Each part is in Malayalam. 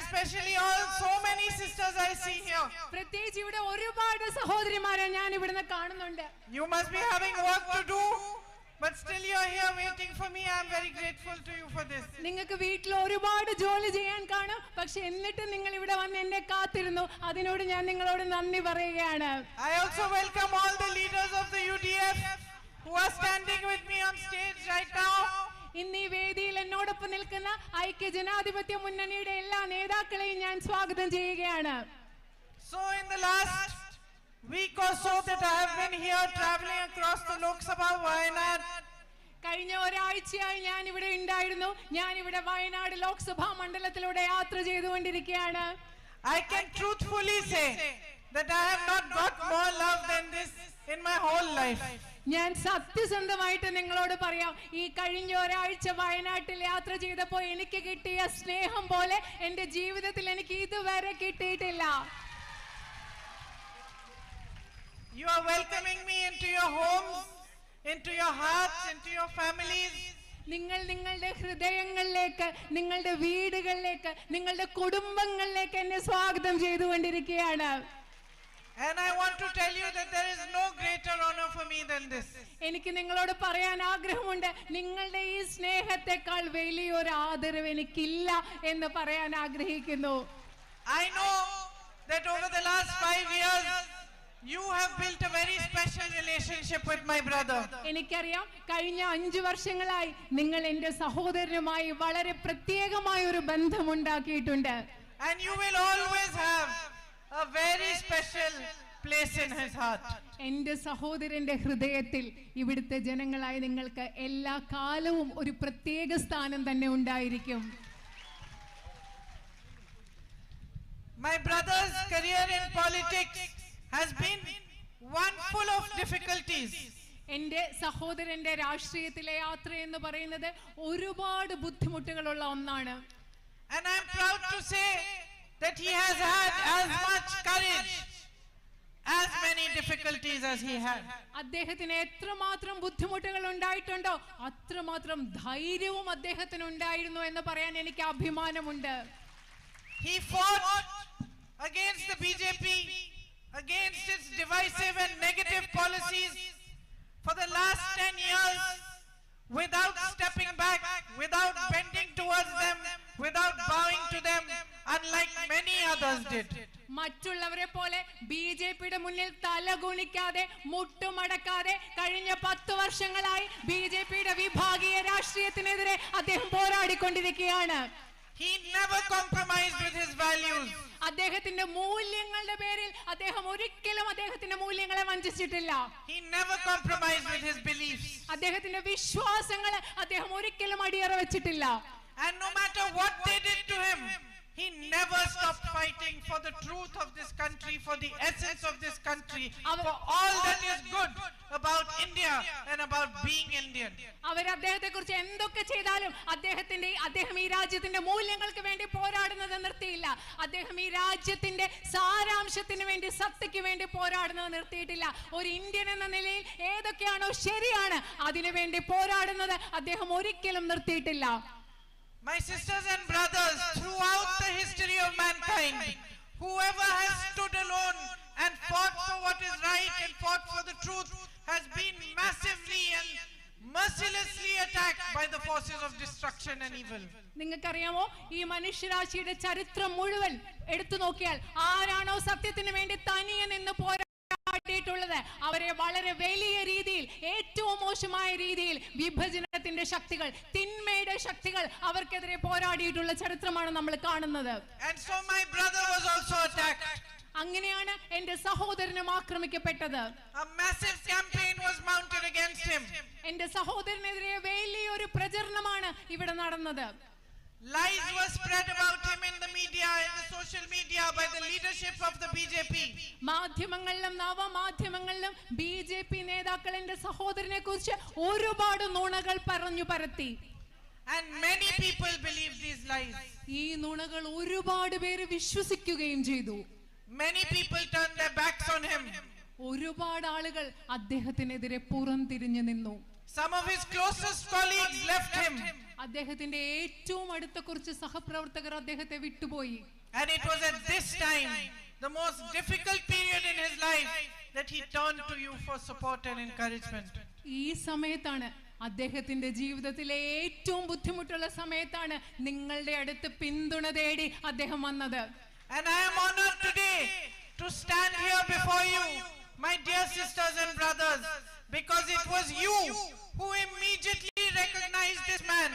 especially so many sisters I see here. പ്രത്യേകിച്ച് ഇവിടെ ഒരുപാട് സഹോദരിമാരെ ഞാൻ ഇവിടുന്ന് കാണുന്നുണ്ട്. You must be having work to do, but still you are here waiting for me. I am very grateful to you for this. നിങ്ങൾക്ക് വീട്ടിൽ ഒരുപാട് ജോലി ചെയ്യാൻ കാണും, പക്ഷെ എന്നിട്ട് നിങ്ങൾ ഇവിടെ വന്ന് എന്നെ കാത്തിരുന്നു. അതിനോട് ഞാൻ നിങ്ങളോട് നന്ദി പറയുകയാണ്. I also welcome all the leaders of the UDF who are standing with me on stage right now. ഇന്ന് ഈ വേദിയിൽ എന്നോടൊപ്പം നിൽക്കുന്ന ഐക്യ ജനാധിപത്യ മുന്നണിയുടെ എല്ലാ നേതാക്കളെയും ഞാൻ സ്വാഗതം ചെയ്യുകയാണ്. So in the last week or so that I have been here traveling across the Lok Sabha Wayanad, കഴിഞ്ഞ ഒരാഴ്ചയായി ഞാൻ ഇവിടെ ഉണ്ടായിരുന്നു. ഞാൻ ഇവിടെ വയനാട് ലോക്സഭാ മണ്ഡലത്തിലൂടെ യാത്ര ചെയ്തുകൊണ്ടിരിക്കുകയാണ്. I can truthfully say that I have not got more love than this in my whole life. ഞാൻ സത്യസന്ധമായിട്ട് നിങ്ങളോട് പറയാം, ഈ കഴിഞ്ഞ ഒരാഴ്ച വയനാട്ടിൽ യാത്ര ചെയ്തപ്പോൾ എനിക്ക് കിട്ടിയ സ്നേഹം പോലെ എന്റെ ജീവിതത്തിൽ എനിക്ക് ഇതുവരെ കിട്ടിയിട്ടില്ല. You are welcoming me into your homes, into your hearts, into your families. നിങ്ങൾ നിങ്ങളുടെ ഹൃദയങ്ങളിലേക്ക്, നിങ്ങളുടെ വീടുകളിലേക്ക്, നിങ്ങളുടെ കുടുംബങ്ങളിലേക്ക് എന്നെ സ്വാഗതം ചെയ്തുകൊണ്ടിരിക്കുകയാണ്. And I want to tell you that there is no greater honor for me than this. എനിക്ക് നിങ്ങളോട് പറയാൻ ആഗ്രഹമുണ്ട്, നിങ്ങളുടെ ഈ സ്നേഹത്തെക്കാൾ വലിയൊരു ആദരവ് എനിക്കില്ല എന്ന് പറയാൻ ആഗ്രഹിക്കുന്നു. I know that over the last 5 years you have built a very special relationship with my brother. എനിക്കറിയാം, കഴിഞ്ഞ 5 വർഷങ്ങളായി നിങ്ങൾ എന്റെ സഹോദരനുമായി വളരെ പ്രത്യേകമായ ഒരു ബന്ധമുണ്ടാക്കിയിട്ടുണ്ട്. And you will always have a very special place in his heart. എന്റെ സഹോദരന്റെ ഹൃദയത്തിൽ ഇവിടുത്തെ ജനങ്ങളായി നിങ്ങൾക്ക് എല്ലാ കാലവും ഒരു പ്രത്യേക സ്ഥാനം തന്നെ ഉണ്ടായിരിക്കും. My brother's career in politics has been one full of difficulties. എന്റെ സഹോദരന്റെ രാഷ്ട്രീയത്തിലെ യാത്ര എന്ന് പറയുന്നത് ഒരുപാട് ബുദ്ധിമുട്ടുകളുള്ള ഒന്നാണ്. And I am proud to say that he has had as much courage, as many difficulties as he had. അദ്ദേഹത്തിന് എത്രമാത്രം ബുദ്ധിമുട്ടുകൾ ഉണ്ടായിട്ടുണ്ടോ അത്രമാത്രം ധൈര്യവും അദ്ദേഹത്തിന് ഉണ്ടായിരുന്നു എന്ന് പറയാൻ എനിക്ക് അഭിമാനമുണ്ട്. He fought against the BJP, against its divisive and negative policies for the last 10 years, without stepping back, without bending towards them, without bowing to them, unlike many others did. മറ്റുള്ളവരെ പോലെ ബിജെപിയുടെ മുന്നിൽ തലകുണിക്കാതെ മുട്ടുമടക്കാതെ കഴിഞ്ഞ 10 വർഷങ്ങളായി ബിജെപിയുടെ വിഭാഗീയ രാഷ്ട്രീയത്തിനെതിരെ അദ്ദേഹം പോരാടിക്കൊണ്ടിരിക്കുകയാണ്. He never compromised with his values. അദ്ദേഹത്തിന്റെ മൂല്യങ്ങളുടെ പേരിൽ അദ്ദേഹം ഒരിക്കലും അദ്ദേഹത്തിന്റെ മൂല്യങ്ങളെ വഞ്ചിച്ചിട്ടില്ല. He never compromised with his beliefs. അദ്ദേഹത്തിന്റെ വിശ്വാസങ്ങളെ അദ്ദേഹം ഒരിക്കലും അടിയറ വെച്ചിട്ടില്ല. And no matter what they did to him, he never stopped fighting for the truth of this country, for the essence of this country, for all that is good about India and about being Indian. അവർ അദ്ദേഹത്തെ കുറിച്ച് എന്തൊക്കെ ചെയ്താലും അദ്ദേഹം ഈ രാജ്യത്തിന്റെ മൂല്യങ്ങൾക്ക് വേണ്ടി പോരാടുന്നത് നിർത്തിയില്ല. അദ്ദേഹം ഈ രാജ്യത്തിന്റെ സാരാംശത്തിന് വേണ്ടി, സത്തയ്ക്ക് വേണ്ടി പോരാടുന്നത് നിർത്തിയിട്ടില്ല. ഒരു ഇന്ത്യൻ എന്ന നിലയിൽ ഏതൊക്കെയാണോ ശരിയാണ് അതിനു വേണ്ടി പോരാടുന്നത് അദ്ദേഹം ഒരിക്കലും നിർത്തിയിട്ടില്ല. My sisters and brothers, throughout the history of mankind, whoever has stood alone and fought for what is right and fought for the truth has been massively and mercilessly attacked by the forces of destruction and evil. നിങ്ങൾക്കറിയാമോ, ഈ മനുഷ്യരാശിയുടെ ചരിത്രം മുഴുവൻ എടുത്തു നോക്കിയാൽ ആരാണോ സത്യത്തിന് വേണ്ടി തനിയെ നിന്ന് പോരാടിയിട്ടുള്ളത് അവരെ വളരെ വലിയ രീതിയിൽ, ഏറ്റവും മോശമായ രീതിയിൽ വിഭജനത്തിന്റെ ശക്തികൾ, തിന്മയുടെ ശക്തികൾ അവർക്കെതിരെ പോരാടിയിട്ടുള്ള ചരിത്രമാണ് നമ്മൾ കാണുന്നത്. And so my brother was also attacked. അങ്ങനെയാണ് എന്റെ സഹോദരനും ആക്രമിക്കപ്പെട്ടത്. A massive campaign was mounted against him. എന്റെ സഹോദരനെതിരെ വലിയൊരു പ്രചരണമാണ് ഇവിടെ നടന്നത്. Lies were spread about him in the media, in the social media, by the leadership of the BJP. മാധ്യമങ്ങളിലും നവമാധ്യമങ്ങളിലും ബിജെപി നേതാക്കൾ എന്റെ സഹോദരനെ കുറിച്ച് ഒരുപാട് നുണകൾ പറഞ്ഞു പരത്തി. And many people believed these lies. ഈ നുണകൾ ഒരുപാട് പേര് വിശ്വസിക്കുകയും ചെയ്തു. Many people turned their backs on him. ഒരുപാട് ആളുകൾ അദ്ദേഹത്തിനെതിരെ പുറംതിരിഞ്ഞു നിന്നു. Some of his closest colleagues left him. അദ്ദേഹത്തിന്റെ ഏറ്റവും അടുത്ത കുറച്ച് സഹപ്രവർത്തകർ അദ്ദേഹത്തെ വിട്ടുപോയി. And it was at this time, the most difficult period in his life, that he turned to you for support and encouragement. ഈ സമയത്താണ്, അദ്ദേഹത്തിന്റെ ജീവിതത്തിലെ ഏറ്റവും ബുദ്ധിമുട്ടുള്ള സമയത്താണ് നിങ്ങളുടെ അടുത്ത് പിന്തുണ തേടി അദ്ദേഹം വന്നത്. And I am honored today to stand here before you, my dear sisters and brothers, because it was you who immediately recognized this man.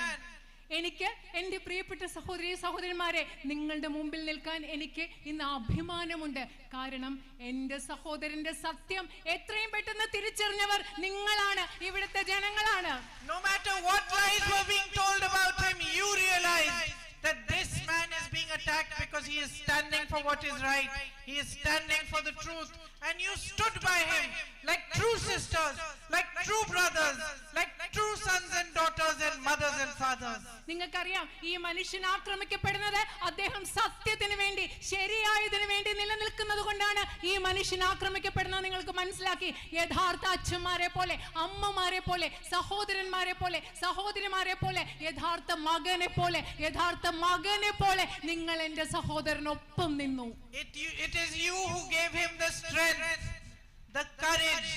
എനിക്ക് എന്റെ പ്രിയപ്പെട്ട സഹോദരി സഹോദരന്മാരെ, നിങ്ങളുടെ മുമ്പിൽ നിൽക്കാൻ എനിക്ക് ഇന്ന് അഭിമാനമുണ്ട്. കാരണം എന്റെ സഹോദരന്റെ സത്യം എത്രയും പെട്ടെന്ന് തിരിച്ചറിഞ്ഞവർ നിങ്ങളാണ്, ഇവിടുത്തെ ജനങ്ങളാണ്. No matter what lies were being told about him, you realized that this man is being attacked because he is standing for what is right. He is standing for the truth. And you stood by him like true sisters, like true brothers, like true sons and daughters and mothers and fathers. നിങ്ങൾക്കറിയാം, ഈ മനുഷ്യൻ ആക്രമിക്കപ്പെടുന്നത് അദ്ദേഹം സത്യത്തിന് വേണ്ടി, ശരിയായതിനു വേണ്ടി നിലനിൽക്കുന്നത് കൊണ്ടാണ് ഈ മനുഷ്യൻ ആക്രമിക്കപ്പെടുന്നത്. നിങ്ങൾക്ക് മനസ്സിലാക്കി, യഥാർത്ഥ അച്ഛന്മാരെ പോലെ, അമ്മമാരെ പോലെ, സഹോദരന്മാരെ പോലെ, സഹോദരിമാരെ പോലെ, യഥാർത്ഥ മകനെ പോലെ, യഥാർത്ഥ മകനെ പോലെ നിങ്ങൾ എന്റെ സഹോദരനൊപ്പം നിന്നു. It is you who gave him the strength, the courage,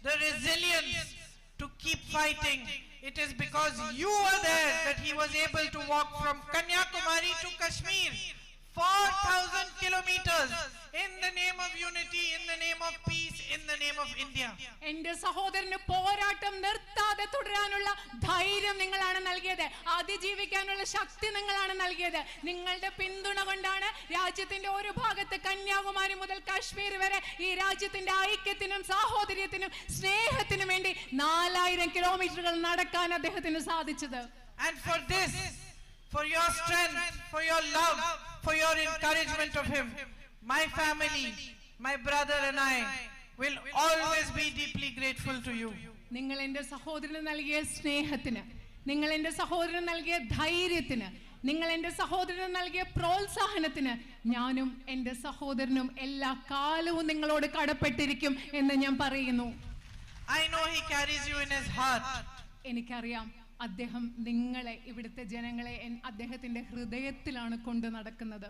the resilience to keep fighting. It is because you were there that he was able to walk from Kanyakumari to Kashmir, 4,000 kilometers, in the name of unity, in the name of peace, in the name of India. എന്റെ സഹോദരന് പോരാട്ടം നിർത്താതെ തുടരാനുള്ള ധൈര്യം നിങ്ങളാണ് നൽകിയത്, അതിജീവിക്കാനുള്ള ശക്തി നിങ്ങളാണ് നൽകിയത്. നിങ്ങളുടെ പിന്തുണ കൊണ്ടാണ് രാജ്യത്തിന്റെ ഒരു ഭാഗത്ത് കന്യാകുമാരി മുതൽ കാശ്മീർ വരെ ഈ രാജ്യത്തിന്റെ ഐക്യത്തിനും സാഹോദര്യത്തിനും സ്നേഹത്തിനും വേണ്ടി 4000 കിലോമീറ്ററുകൾ നടക്കാൻ അദ്ദേഹത്തിന് സാധിച്ചത്. And for this, for your strength, for your love, for your encouragement of him, my family, my brother and I will always be deeply grateful to you. നിങ്ങൾ എൻ്റെ സഹോദരന് നൽകിയ സ്നേഹത്തിന്, നിങ്ങൾ എൻ്റെ സഹോദരന് നൽകിയ ധൈര്യത്തിന്, നിങ്ങൾ എൻ്റെ സഹോദരന് നൽകിയ പ്രോത്സാഹനത്തിന് ഞാനും എൻ്റെ സഹോദരനും എല്ലാ കാലവും നിങ്ങളോട് കടപ്പെട്ടിരിക്കും എന്ന് ഞാൻ പറയുന്നു. I know he carries you in his heart. എനിക്കറിയാം, അദ്ദേഹം നിങ്ങളെ, ഇവിടുത്തെ ജനങ്ങളെ അദ്ദേഹത്തിന്റെ ഹൃദയത്തിലാണ് കൊണ്ടു നടക്കുന്നത്.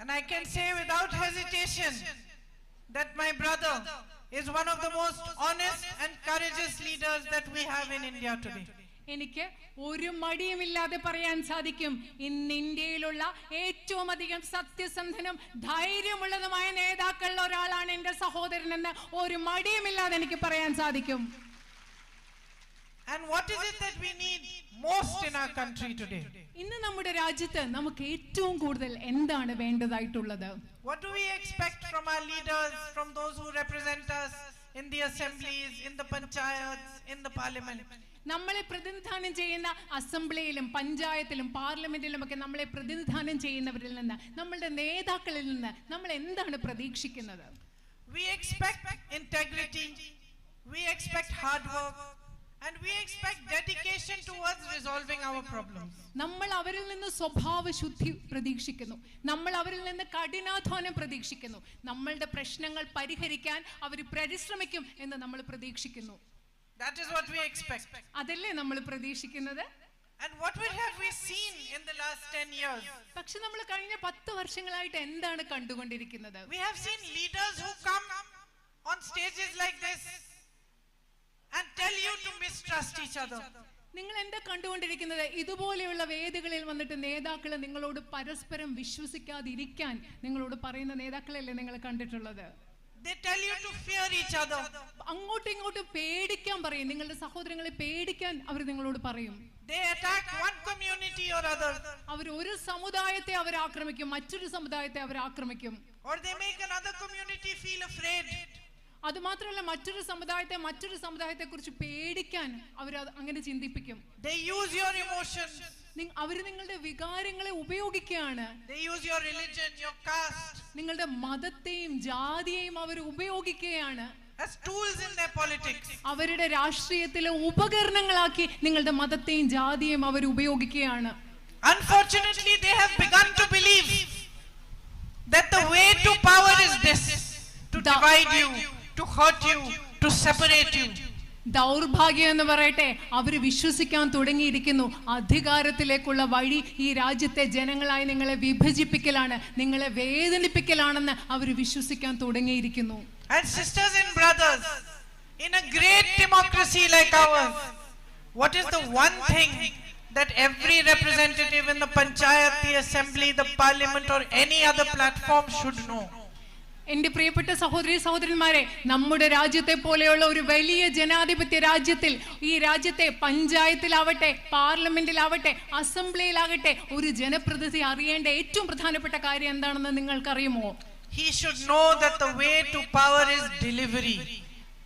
And I can say without hesitation that my brother is one of the most honest and courageous leaders that we have in India today. എനിക്ക് ഒരു മടിയുമില്ലാതെ പറയാൻ സാധിക്കും, ഇന്ന് ഇന്ത്യയിലുള്ള ഏറ്റവും അധികം സത്യസന്ധനും ധൈര്യമുള്ളതുമായ നേതാക്കളിൽ ഒരാളാണ് എന്റെ സഹോദരനെന്ന് ഒരു മടിയുമില്ലാതെ എനിക്ക് പറയാൻ സാധിക്കും. And what is it that we need most in our country today? ഇന്ന് നമ്മുടെ രാജ്യത്ത് നമുക്ക് ഏറ്റവും കൂടുതൽ എന്താണ് വേണ്ടതായിട്ടുള്ളത്? What do we expect from our leaders, from those who represent us in the assemblies, in the panchayats, in the parliament? നമ്മളെ പ്രതിനിധാനം ചെയ്യുന്ന അസംബ്ലിയിലും പഞ്ചായത്തിലും പാർലമെന്റിലും ഒക്കെ നമ്മളെ പ്രതിനിധാനം ചെയ്യുന്നവരിൽ നിന്ന്, നമ്മളുടെ നേതാക്കളിൽ നിന്ന് നമ്മൾ എന്താണ് പ്രതീക്ഷിക്കുന്നത്? We expect integrity, we expect hard work, and we expect dedication towards resolving our problems. നമ്മൾ അവരിൽ നിന്ന് സ്വഭാവ ശുദ്ധി പ്രതീക്ഷിക്കുന്നു, നമ്മൾ അവരിൽ നിന്ന് കഠിനാധ്വാനം പ്രതീക്ഷിക്കുന്നു, നമ്മളുടെ പ്രശ്നങ്ങൾ പരിഹരിക്കാൻ അവർ പരിശ്രമിക്കും എന്ന് നമ്മൾ പ്രതീക്ഷിക്കുന്നു. That is what we expect. അതല്ലേ നമ്മൾ പ്രതീക്ഷിക്കുന്നത്? And what have we seen in the last 10 years? പക്ഷെ നമ്മൾ കഴിഞ്ഞ 10 വർഷങ്ങളായിട്ട് എന്താണ് കണ്ടുകൊണ്ടിരിക്കുന്നത്? We have seen leaders who come on stages like this and tell you to mistrust each other. നിങ്ങൾ എന്താ കണ്ടുകൊണ്ടിരിക്കുന്നത്? ഇതുപോലെയുള്ള വേദികളിൽ വന്നിട്ട് നേതാക്കൾ നിങ്ങളോട് പരസ്പരം വിശ്വസിക്കാതിരിക്കാൻ നിങ്ങളോട് പറയുന്ന നേതാക്കളല്ലേ നിങ്ങൾ കണ്ടിട്ടുള്ളത്? They tell you to fear each other. അങ്ങോട്ടും ഇങ്ങോട്ടും പേടിക്കാൻ പറയും, നിങ്ങളുടെ സഹോദരങ്ങളെ പേടിക്കാൻ അവർ നിങ്ങളോട് പറയും. They attack one community or other. അവർ ഒരു സമുദായത്തെ അവർ ആക്രമിക്കും, മറ്റൊരു സമുദായത്തെ അവർ ആക്രമിക്കും. Or they make another community feel afraid. അത് മാത്രമല്ല, മറ്റൊരു സമുദായത്തെ കുറിച്ച് പേടിക്കാൻ അവർ അങ്ങനെ ചിന്തിപ്പിക്കും. They use your emotions. അവർ നിങ്ങളുടെ വികാരങ്ങളെ ഉപയോഗിക്കുകയാണ്. They use your religion, your caste. നിങ്ങളുടെ മതത്തെയും ജാതിയെയും അവർ ഉപയോഗിക്കുകയാണ് as tools in their politics. അവരുടെ രാഷ്ട്രീയത്തിലെ ഉപകരണങ്ങളാക്കി നിങ്ങളുടെ മതത്തെയും ജാതിയെയും അവർ ഉപയോഗിക്കുകയാണ്. Unfortunately, they have begun to believe that the way to power is this: to divide you, to hurt you, to separate you. ദൗർഭാഗ്യം എന്ന് പറയട്ടെ, അവർ വിശ്വസിക്കാൻ തുടങ്ങിയിരിക്കുന്നു അധികാരത്തിലേക്കുള്ള വഴി ഈ രാജ്യത്തെ ജനങ്ങളായി നിങ്ങളെ വിഭജിപ്പിക്കലാണ്, നിങ്ങളെ വേദനിപ്പിക്കലാണെന്ന് അവർ വിശ്വസിക്കാൻ തുടങ്ങിയിരിക്കുന്നു. And sisters and brothers, in a great democracy like ours, what is the one thing that every representative in the panchayat, the assembly, the parliament or any other platform should know? എന്റെ പ്രിയപ്പെട്ട സഹോദരന്മാരെ, നമ്മുടെ രാജ്യത്തെ പോലെയുള്ള ഒരു വലിയ ജനാധിപത്യ രാജ്യത്തിൽ, ഈ രാജ്യത്തെ പഞ്ചായത്തിലാവട്ടെ, പാർലമെന്റിലാവട്ടെ, അസംബ്ലിയിലാകട്ടെ, ഒരു ജനപ്രതിനിധി അറിയേണ്ട ഏറ്റവും പ്രധാനപ്പെട്ട കാര്യം എന്താണെന്ന് നിങ്ങൾക്കറിയുമോ? He should know that the way to power is delivery.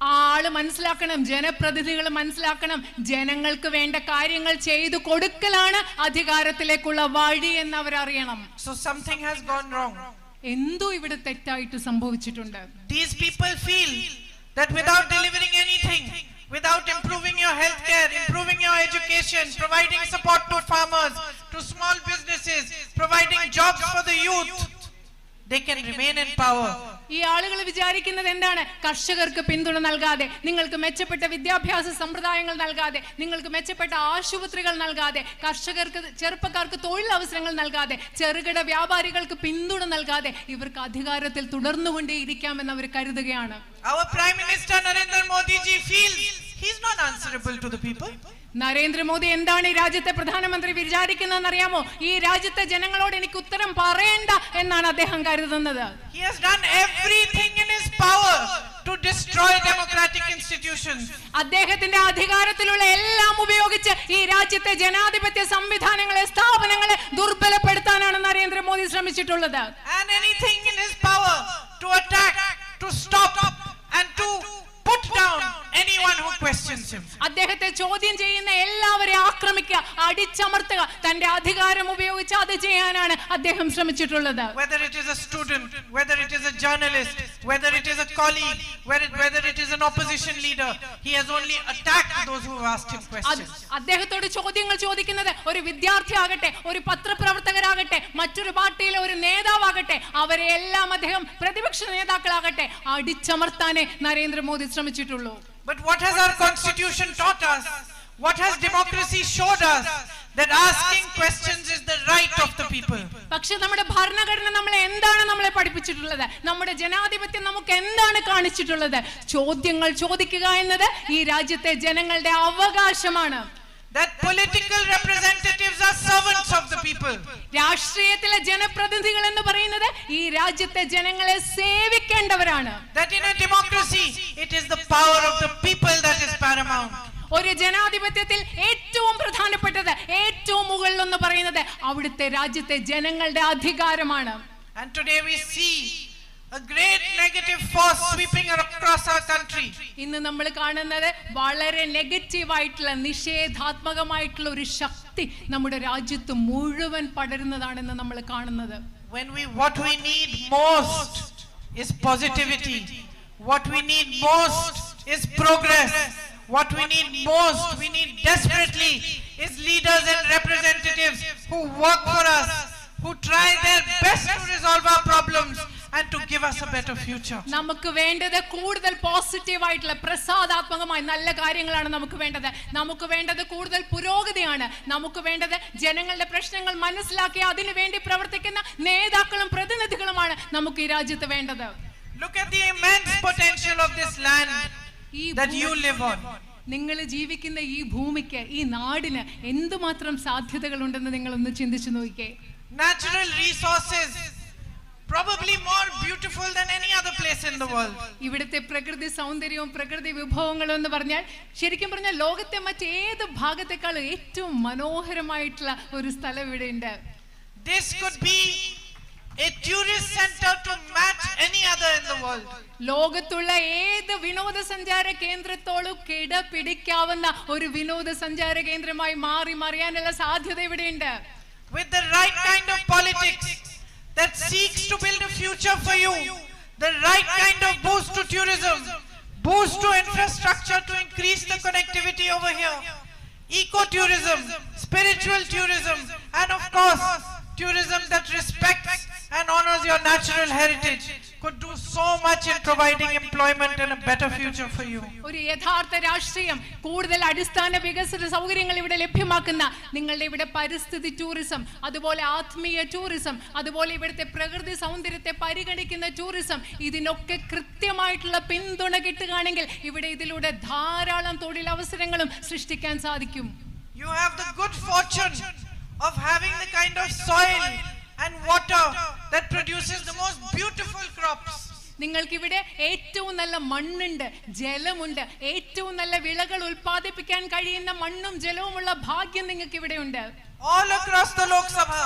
ആള് മനസ്സിലാക്കണം, ജനപ്രതിനിധികൾ മനസ്സിലാക്കണം, ജനങ്ങൾക്ക് വേണ്ട കാര്യങ്ങൾ ചെയ്തു കൊടുക്കലാണ് അധികാരത്തിലേക്കുള്ള വഴി എന്ന് അവരറിയണം. So something has gone wrong. എന്തോ ഇവിടെ തെറ്റായിട്ട് സംഭവിച്ചിട്ടുണ്ട്. These people feel that without delivering anything, without improving your healthcare, improving your education, providing support to farmers, to small businesses, providing jobs for the youth, they can remain in power. ഈ ആളുകൾ വിചാരിക്കുന്നത് എന്താണ്? കർഷകർക്ക് പിന്തുണ നൽകാതെ, നിങ്ങൾക്ക് മെച്ചപ്പെട്ട വിദ്യാഭ്യാസ സമ്പ്രദായങ്ങൾ നൽകാതെ, നിങ്ങൾക്ക് മെച്ചപ്പെട്ട ആശുപത്രികൾ നൽകാതെ, കർഷകർക്ക്, ചെറുപ്പക്കാർക്ക് തൊഴിലവസരങ്ങൾ നൽകാതെ, ചെറുകിട വ്യാപാരികൾക്ക് പിന്തുണ നൽകാതെ ഇവർക്ക് അധികാരത്തിൽ തുടർന്നുകൊണ്ടേയിരിക്കാമെന്ന് അവർ കരുതുകയാണ്. Our Prime Minister Narendra Modi ji feels he is not answerable to the people. Narendra Modi എന്താണ് ഈ രാജ്യത്തെ പ്രധാനമന്ത്രി വിചാരിക്കുന്നതെന്ന് അറിയാമോ? ഈ രാജ്യത്തെ ജനങ്ങളോട് എനിക്ക് ഉത്തരം പറയേണ്ട എന്നാണ് അദ്ദേഹം കരുതുന്നത്. He has done everything in his power to destroy democratic institutions. അദ്ദേഹത്തിന്റെ അധികാരത്തിലുള്ള എല്ലാം ഉപയോഗിച്ച് ഈ രാജ്യത്തെ ജനാധിപത്യ സംവിധാനങ്ങളെ, സ്ഥാപനങ്ങളെ ദുർബലപ്പെടുത്താനാണ് Narendra Modi ശ്രമിച്ചിട്ടുള്ളത്. And anything in his power to attack, to stop and to put down anyone who questions him. അദ്ദേഹത്തെ ചോദ്യം ചെയ്യുന്ന എല്ലാവരെയും ആക്രമിക്കുക, അടിച്ചമർത്തുക, തന്റെ അധികാരം ഉപയോഗിച്ച് അത് ചെയ്യാനാണ് അദ്ദേഹം ശ്രമിച്ചിട്ടുള്ളത്. Whether it is a student, whether it is a journalist, whether it is a colleague, whether it is an opposition leader, he has only attacked those who have asked him questions. അദ്ദേഹത്തോട് ചോദ്യങ്ങൾ ചോദിക്കുന്നത് ഒരു വിദ്യാർത്ഥി ആകട്ടെ, ഒരു പത്രപ്രവർത്തകരാകട്ടെ, മറ്റൊരു പാർട്ടിയിലെ ഒരു നേതാവാകട്ടെ, അവരെ എല്ലാം അദ്ദേഹം പ്രതിപക്ഷ നേതാക്കളാകട്ടെ അടിച്ചമർത്താനേ Narendra Modi ശ്രമിച്ചിട്ടുള്ളൂ. But what has our constitution taught us? What has democracy showed us? that asking questions is the right of the people. പക്ഷേ നമ്മുടെ ഭരണഘടന നമ്മളെ എന്താണ് നമ്മളെ പഠിപ്പിച്ചിട്ടുള്ളത്? നമ്മുടെ ജനാധിപത്യം നമുക്ക് എന്താണ് കാണിച്ചിട്ടുള്ളത്? ചോദ്യങ്ങൾ ചോദിക്കുക എന്നത് ഈ രാജ്യത്തെ ജനങ്ങളുടെ അവകാശമാണ്. That political representatives are servants of the people. രാഷ്ട്രീയത്തിലെ ജനപ്രതിനിധികൾ എന്ന് പറയുന്നത് ഈ രാജ്യത്തെ ജനങ്ങളെ സേവിക്കേണ്ടവരാണ്. That in a democracy it is the power of the people that is paramount. ഒരു ജനാധിപത്യത്തിൽ ഏറ്റവും പ്രധാനപ്പെട്ടത്, ഏറ്റവും മുകളിൽ എന്ന് പറയുന്നത് അവിടുത്തെ രാജ്യത്തെ ജനങ്ങളുടെ അധികാരമാണ്. And today we see a great negative force sweeping across our country. ഇന്ന് നമ്മൾ കാണുന്നത് വളരെ നെഗറ്റീവ് ആയിട്ടുള്ള, നിഷേധാത്മകമായിട്ടുള്ള ഒരു ശക്തി നമ്മുടെ രാജ്യത്ത് മുഴുവൻ പടരുന്നതാണെന്ന് നമ്മൾ കാണുന്നത്. What we need most is positivity. What we need most is progress. What we need most, we need desperately, is leaders and representatives who work for us, who try their best to resolve our problems and to give us a better future. നമുക്ക് വേണ്ടത് കൂടുതൽ പോസിറ്റീവ് ആയിട്ടുള്ള, പ്രസാദാത്മകമായ നല്ല കാര്യങ്ങളാണ് നമുക്ക് വേണ്ടത്. നമുക്ക് വേണ്ടത് കൂടുതൽ പുരോഗതിയാണ്. നമുക്ക് വേണ്ടത് ജനങ്ങളുടെ പ്രശ്നങ്ങൾ മനസ്സിലാക്കി അതിനു വേണ്ടി പ്രവർത്തിക്കുന്ന നേതാക്കളും പ്രതിനിധികളുമാണ് നമുക്ക് ഈ രാജ്യത്ത് വേണ്ടത്. Look at the immense potential of this land that you live on. നിങ്ങൾ ജീവിക്കുന്ന ഈ ഭൂമിക്ക്, ഈ നാടിന് എന്തുമാത്രം സാധ്യതകൾ ഉണ്ടെന്ന് നിങ്ങൾ ഒന്ന് ചിന്തിച്ചു നോക്കിക്കേ. Natural resources probably more beautiful than any other place in the world. ഇവിടുത്തെ പ്രകൃതി സൗന്ദര്യവും പ്രകൃതി വിഭവങ്ങളും എന്ന് പറഞ്ഞാൽ, ശരിക്കും പറഞ്ഞാൽ ലോകത്തെ മറ്റേത് ഭാഗത്തെക്കാളും ഏറ്റവും മനോഹരമായിട്ടുള്ള ഒരു സ്ഥലം ഇവിടെ ഉണ്ട്. This could be a tourist center to match any other in the world. ലോകത്തുള്ള ഏത് വിനോദസഞ്ചാര കേന്ദ്രത്തോടും കിടപിടിക്കാവുന്ന ഒരു വിനോദസഞ്ചാര കേന്ദ്രമായി മാറിയാനുള്ള സാധ്യത ഇവിടെയുണ്ട്. With the right kind of politics that seeks to build a future for you, the right kind of boost to tourism, boost to infrastructure to increase the connectivity over here, eco-tourism, spiritual tourism, and of course tourism that respects and honors your natural heritage could do so much in providing employment and a better future for you. ഒരു യഥാർത്ഥ രാഷ്ട്രീയം കൂടുതൽ അടിസ്ഥാന വികസന സൗകര്യങ്ങൾ ഇവിടെ ലഭ്യമാക്കുന്ന, നിങ്ങളുടെ ഇവിടെ പരിസ്ഥിതി ടൂറിസം, അതുപോലെ ആത്മീയ ടൂറിസം, അതുപോലെ ഇവിടുത്തെ പ്രകൃതി സൗന്ദര്യത്തെ പരിഗണിക്കുന്ന ടൂറിസം, ഇതിനൊക്കെ കൃത്യമായിട്ടുള്ള പിന്തുണ കിട്ടുകയാണെങ്കിൽ ഇവിടെ ഇതിലൂടെ ധാരാളം തൊഴിലവസരങ്ങളും സൃഷ്ടിക്കാൻ സാധിക്കും. You have the good fortune of having the kind of soil and water that produces the most beautiful crops. നിങ്ങൾക്കിവിടെ ഏറ്റവും നല്ല മണ്ണുണ്ട്, ജലമുണ്ട്, ഏറ്റവും നല്ല വിളകൾ ഉൽപ്പാദിപ്പിക്കാൻ കഴിയുന്ന മണ്ണും ജലവുമുള്ള ഭാഗ്യം നിങ്ങൾക്ക് ഇവിടെ ഉണ്ട്. All across the Lok Sabha,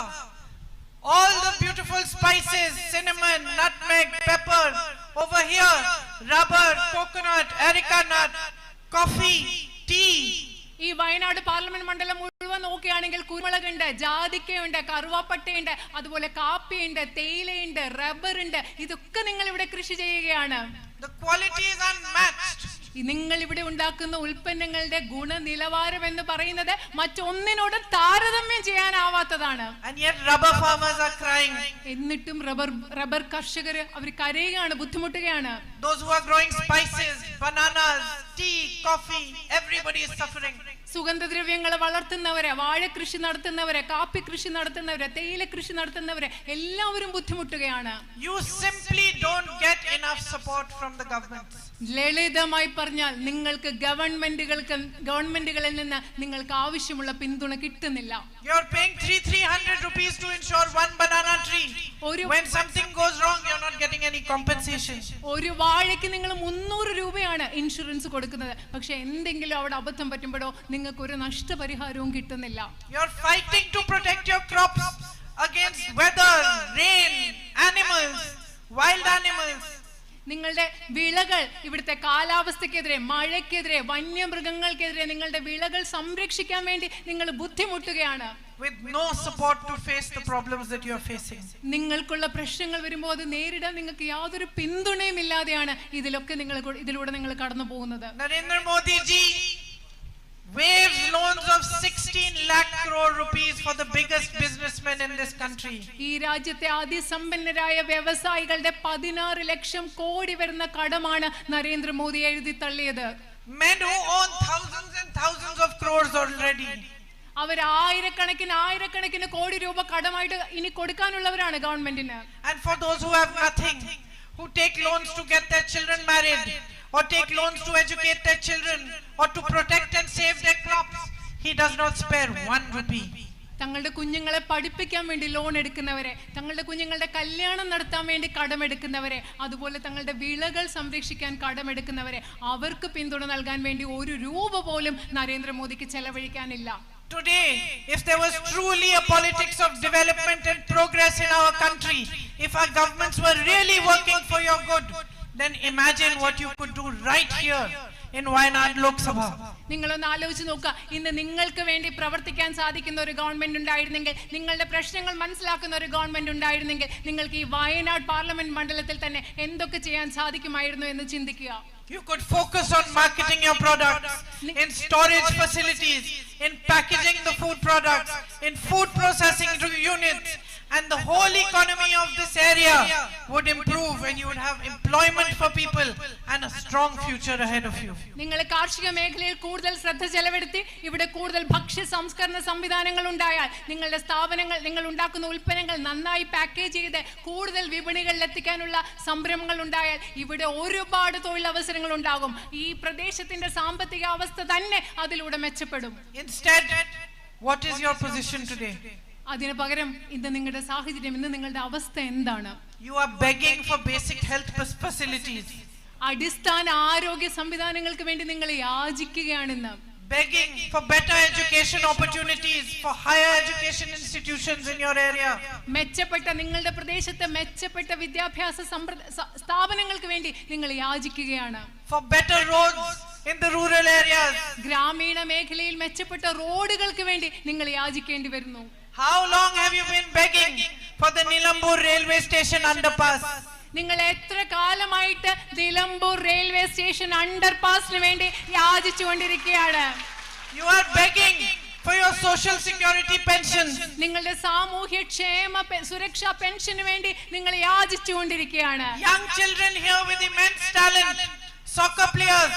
all the beautiful spices, cinnamon, nutmeg, pepper, over here rubber, coconut, areca nut, coffee, tea. ഈ വയനാട് പാർലമെന്റ് മണ്ഡലം മുഴുവൻ നോക്കുകയാണെങ്കിൽ കുരുമുളകുണ്ട്, ജാതിക്കയുണ്ട്, കറുവാപ്പട്ടയുണ്ട്, അതുപോലെ കാപ്പിയുണ്ട്, തേയിലയുണ്ട്, റബ്ബർ ഉണ്ട്. ഇതൊക്കെ നിങ്ങൾ ഇവിടെ കൃഷി ചെയ്യുകയാണ്. The quality is unmatched. നിങ്ങൾ ഇവിടെ ഉണ്ടാക്കുന്ന ഉൽപ്പന്നങ്ങളുടെ ഗുണനിലവാരം എന്ന് പറയുന്നത് മറ്റൊന്നിനോടും താരതമ്യം ചെയ്യാനാവാത്തതാണ്. And yet rubber farmers are crying. എന്നിട്ടും റബ്ബർ കർഷകർ അവർ കരയുകയാണ്, ബുദ്ധിമുട്ടുകയാണ്. Those who are growing spices, bananas, tea, coffee, everybody is suffering. സുഗന്ധദ്രവ്യങ്ങളെ വളർത്തുന്നവരെ, വാഴ കൃഷി നടത്തുന്നവരെ, കാപ്പി കൃഷി നടത്തുന്നവരെ, തേയില കൃഷി നടത്തുന്നവരെ എല്ലാവരും ബുദ്ധിമുട്ടുകയാണ്. You simply don't get enough support from the government. ലളിതമായി പറഞ്ഞാൽ നിങ്ങൾക്ക് ഗവൺമെന്റുകളിൽ നിന്ന് നിങ്ങൾക്ക് ആവശ്യമുള്ള പിന്തുണ കിട്ടുന്നില്ല. You are paying 300 rupees to insure one banana tree. When something goes wrong, you are not getting any compensation. ഒരു വാഴയ്ക്ക് നിങ്ങൾ 300 രൂപയാണ് ഇൻഷുറൻസ് കൊടുക്കുന്നത്. പക്ഷെ എന്തെങ്കിലും അവിടെ അബദ്ധം പറ്റുമ്പോഴോ നിങ്ങൾക്ക് ഒരു നഷ്ടപരിഹാരവും കിട്ടുന്നില്ല. You are fighting to protect your crops against weather, rain, animals, wild animals. നിങ്ങളുടെ വിളകൾ ഇവിടുത്തെ കാലാവസ്ഥക്കെതിരെ, മഴയ്ക്കെതിരെ, വന്യമൃഗങ്ങൾക്കെതിരെ നിങ്ങളുടെ വിളകൾ സംരക്ഷിക്കാൻ വേണ്ടി നിങ്ങൾ ബുദ്ധിമുട്ടുകയാണ്. With no support to face the problems that you are facing. നിങ്ങൾക്കുള്ള പ്രശ്നങ്ങൾ വരുമ്പോൾ അത് നേരിടാൻ നിങ്ങൾക്ക് യാതൊരു പിന്തുണയും ഇല്ലാതെയാണ് ഇതിലൂടെ നിങ്ങൾ കടന്നു പോകുന്നത്. Narendra Modi ji waived loans of 16 lakh crore rupees for the biggest businessmen in this country. ഈ രാജ്യത്തെ അതിസമ്പന്നരായ വ്യവസായികളുടെ 16 ലക്ഷം കോടി വരുന്ന കടമാണ് നരേന്ദ്രമോദി എഴുതി തള്ളിയത്. Men who own thousands and thousands of crores already. അവർ ആയിരക്കണക്കിന് കോടി രൂപ കടമായിട്ട് ഇനി കൊടുക്കാനുള്ളവരാണ് ഗവൺമെന്റിന്. And for those who have nothing, who take loans to get their children married, or take loans to educate their children, or to protect and save their crops, he does not spare 1 rupee. തങ്ങളുടെ കുഞ്ഞുങ്ങളെ പഠിപ്പിക്കാൻ വേണ്ടി ലോൺ എടുക്കുന്നവരെ, തങ്ങളുടെ കുഞ്ഞുങ്ങളുടെ കല്യാണം നടത്താൻ വേണ്ടി കടമെടുക്കുന്നവരെ, അതുപോലെ തങ്ങളുടെ വിളകൾ സംരക്ഷിക്കാൻ കടമെടുക്കുന്നവരെ, അവർക്ക് പിന്തുണ നൽകാൻ വേണ്ടി 1 രൂപ പോലും നരേന്ദ്രമോദിക്ക് ചെലവഴിക്കാനില്ല. Today, if there was truly a politics of development and progress in our country, if our governments were really working for your good, then imagine what you could do right here in Wayanad Lok Sabha. നിങ്ങളൊന്ന് ആലോചിച്ച് നോക്കുക, ഇന്ന് നിങ്ങൾക്ക് വേണ്ടി പ്രവർത്തിക്കാൻ സാധിക്കുന്ന ഒരു ഗവൺമെന്റ് ഉണ്ടായിരുന്നെങ്കിൽ, നിങ്ങളുടെ പ്രശ്നങ്ങൾ മനസ്സിലാക്കുന്ന ഒരു ഗവൺമെന്റ് ഉണ്ടായിരുന്നെങ്കിൽ, നിങ്ങൾക്ക് ഈ വയനാട് പാർലമെന്റ് മണ്ഡലത്തിൽ തന്നെ എന്തൊക്കെ ചെയ്യാൻ സാധിക്കുമായിരുന്നു എന്ന് ചിന്തിക്കുക. You could focus on marketing your products, in storage facilities, in packaging the food products, in food processing units, and the whole economy of this area would improve, and you would have employment for people and a strong future ahead of you. നിങ്ങൾ കാർഷിക മേഖലയിൽ കൂടുതൽ ശ്രദ്ധ ചെലവെടുത്തി ഇവിടെ കൂടുതൽ ഭക്ഷ്യ സംസ്കരണ സംവിധാനങ്ങൾ ഉണ്ടായാൽ, നിങ്ങളുടെ സ്ഥാപനങ്ങൾ, നിങ്ങൾ ഉണ്ടാക്കുന്ന ഉൽപ്പന്നങ്ങൾ നന്നായി പാക്കേജ് ചെയ്ത് കൂടുതൽ വിപണികളിൽ എത്തിക്കാനുള്ള സംരംഭങ്ങൾ ഉണ്ടായാൽ ഇവിടെ ഒരുപാട് തൊഴിലവസരങ്ങൾ ഉണ്ടാകും. ഈ പ്രദേശത്തിന്റെ സാമ്പത്തിക അവസ്ഥ തന്നെ അതിലൂടെ മെച്ചപ്പെടും. Instead, what is your position today? അതിനു പകരം ഇന്ന് നിങ്ങളുടെ സാഹചര്യം, ഇന്ന് നിങ്ങളുടെ അവസ്ഥ എന്താണ്? You are begging for basic health facilities. അടിസ്ഥാന ആരോഗ്യ സംവിധാനങ്ങൾക്ക് വേണ്ടി നിങ്ങൾ യാചിക്കുകയാണെന്ന്. Begging for better education opportunities, for higher education institutions in your area. മെച്ചപ്പെട്ട, നിങ്ങളുടെ പ്രദേശത്തെ മെച്ചപ്പെട്ട വിദ്യാഭ്യാസ സ്ഥാപനങ്ങൾക്ക് വേണ്ടി നിങ്ങൾ യാചിക്കുകയാണ്. For better roads in the rural areas. ഗ്രാമീണ മേഖലയിൽ മെച്ചപ്പെട്ട റോഡുകൾക്ക് വേണ്ടി നിങ്ങൾ യാചിക്കേണ്ടി വരുന്നു. How long have you been begging for the Nilambur railway station underpass? നിങ്ങൾ എത്ര കാലമായിട്ട് നിലമ്പൂർ റെയിൽവേ സ്റ്റേഷൻ അണ്ടർപാസിന് വേണ്ടി യാചിച്ചുകൊണ്ടിരിക്കുകയാണ്? You are begging for your social security pensions. നിങ്ങളുടെ സാമൂഹ്യ ക്ഷേമ സുരക്ഷാ പെൻഷന് വേണ്ടി നിങ്ങൾ യാചിച്ചുകൊണ്ടിരിക്കുകയാണ്. Young children here with immense talent, soccer players,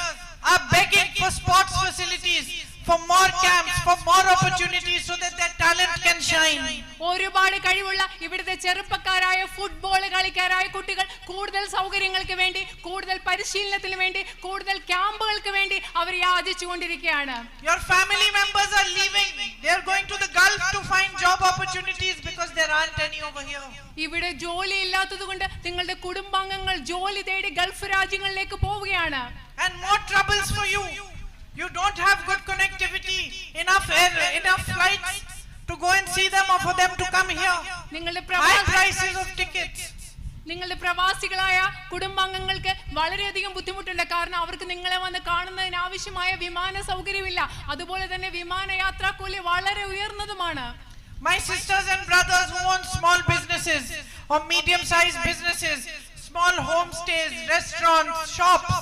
are begging for sports facilities, for more camps, for more opportunities so that their talent can shine. ഒരുപാട് കഴിവുള്ള ഇവിടുത്തെ ചെറുപ്പക്കാരായ ഫുട്ബോൾ കളിക്കാരായ കുട്ടികൾ കൂടുതൽ സൗകര്യങ്ങൾക്ക് വേണ്ടി, കൂടുതൽ പരിശീലനത്തിന് വേണ്ടി, കൂടുതൽ ക്യാമ്പുകൾക്ക് വേണ്ടി അവർ യാചിച്ചുകൊണ്ടിരിക്കുകയാണ്. Your family members are leaving. They are going to the Gulf to find job opportunities because there aren't any over here. ഇവിടെ ജോലി ഇല്ലാത്തതുകൊണ്ട് നിങ്ങളുടെ കുടുംബാംഗങ്ങൾ ജോലി തേടി ഗൾഫ് രാജ്യങ്ങളിലേക്ക് പോവുകയാണ്. And more troubles for you. You don't have good connectivity, enough flights to go and see them or for them to come here. High prices of tickets. നിങ്ങളുടെ പ്രവാസികളായ കുടുംബാംഗങ്ങൾക്ക് വളരെയധികം ബുദ്ധിമുട്ടുണ്ട്. കാരണം അവർക്ക് നിങ്ങളെ വന്ന് കാണുന്നതിന് ആവശ്യമായ വിമാന സൗകര്യമില്ല. അതുപോലെ തന്നെ വിമാനയാത്രാ കൂലി വളരെ ഉയർന്നതുമാണ്. My sisters and brothers who own small businesses or medium-sized businesses, small homestays, restaurants, shops,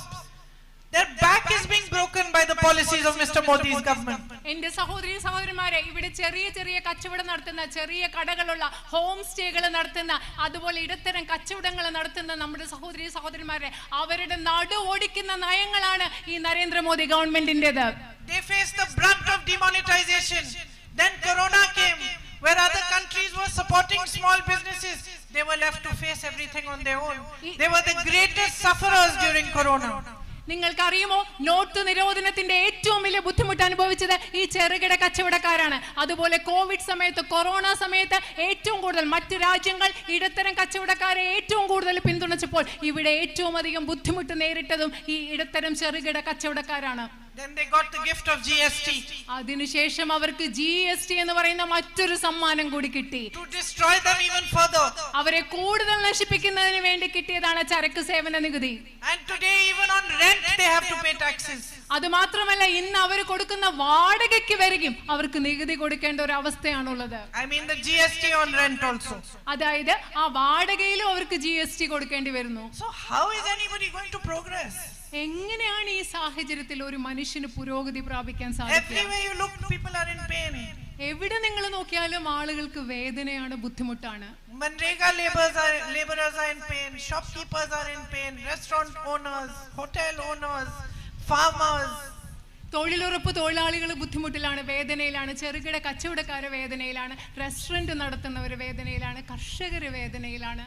their back is being broken by the policies of Mr. Modi's government. എന്റെ സഹോദരന്മാരെ, ഇവിടെ ചെറിയ ചെറിയ കച്ചവടം നടത്തുന്ന, ചെറിയ കടകളുള്ള, ഹോം സ്റ്റേകൾ നടത്തുന്ന, അതുപോലെ ഇടത്തരം കച്ചവടങ്ങൾ നടത്തുന്ന നമ്മുടെ സഹോദരന്മാരെ, അവരുടെ നടു ഓടിക്കുന്ന നയങ്ങളാണ് ഈ Narendra Modi ഗവൺമെന്റിന്റേത്. They face the brunt of demonetization. Then Corona came, where other countries were supporting small businesses. They were left to face everything on their own. They were the greatest sufferers during Corona. നിങ്ങൾക്കറിയുമോ, നോട്ട് നിരോധനത്തിന്റെ ഏറ്റവും വലിയ ബുദ്ധിമുട്ട് അനുഭവിച്ചത് ഈ ചെറുകിട കച്ചവടക്കാരാണ്. അതുപോലെ കോവിഡ് സമയത്ത്, കൊറോണ സമയത്ത് ഏറ്റവും കൂടുതൽ മറ്റു രാജ്യങ്ങൾ ഇടത്തരം കച്ചവടക്കാരെ ഏറ്റവും കൂടുതൽ പിന്തുണച്ചപ്പോൾ ഇവിടെ ഏറ്റവും അധികം ബുദ്ധിമുട്ട് നേരിട്ടതും ഈ ഇടത്തരം ചെറുകിട കച്ചവടക്കാരാണ്. Then they got the gift of GST. അതിനുശേഷം അവർക്ക് GST എന്ന് പറയുന്ന മറ്റൊരു സമ്മാനം കൂടി കിട്ടി. To destroy them even further. അവരെ കൂടുതൽ നശിപ്പിക്കുന്നതിന് വേണ്ടി കിട്ടിയതാണ് ചരക്ക് സേവന നികുതി. And today even on rent they have to pay taxes. അത് മാത്രമല്ല, ഇന്ന് അവർ കൊടുക്കുന്ന വാടകയ്ക്ക് വരെയും അവർക്ക് നികുതി കൊടുക്കേണ്ട ഒരു അവസ്ഥയാണുള്ളത്. I mean the GST on rent also. അതായത് ആ വാടകയിലും അവർക്ക് GST കൊടുക്കേണ്ടി വരുന്നു. So how is anybody going to progress? എങ്ങനെയാണ് ഈ സാഹചര്യത്തിൽ ഒരു മനുഷ്യന് പുരോഗതി പ്രാപിക്കാൻ സാധിക്കുക? Everywhere you look, people are in pain. എവിടെ നിങ്ങൾ നോക്കിയാലും ആളുകൾക്ക് വേദനയാണ്, ബുദ്ധിമുട്ടാണ്. Manrega laborers are in pain, shopkeepers are in pain, restaurant owners, hotel owners, farmers, തൊഴിലുറപ്പ് തൊഴിലാളികൾ ബുദ്ധിമുട്ടിലാണ്, വേദനയിലാണ്, ചെറുകിട കച്ചവടക്കാരെ വേദനയിലാണ്, റെസ്റ്റോറന്റ് നടത്തുന്നവർ വേദനയിലാണ്, കർഷകർ വേദനയിലാണ്.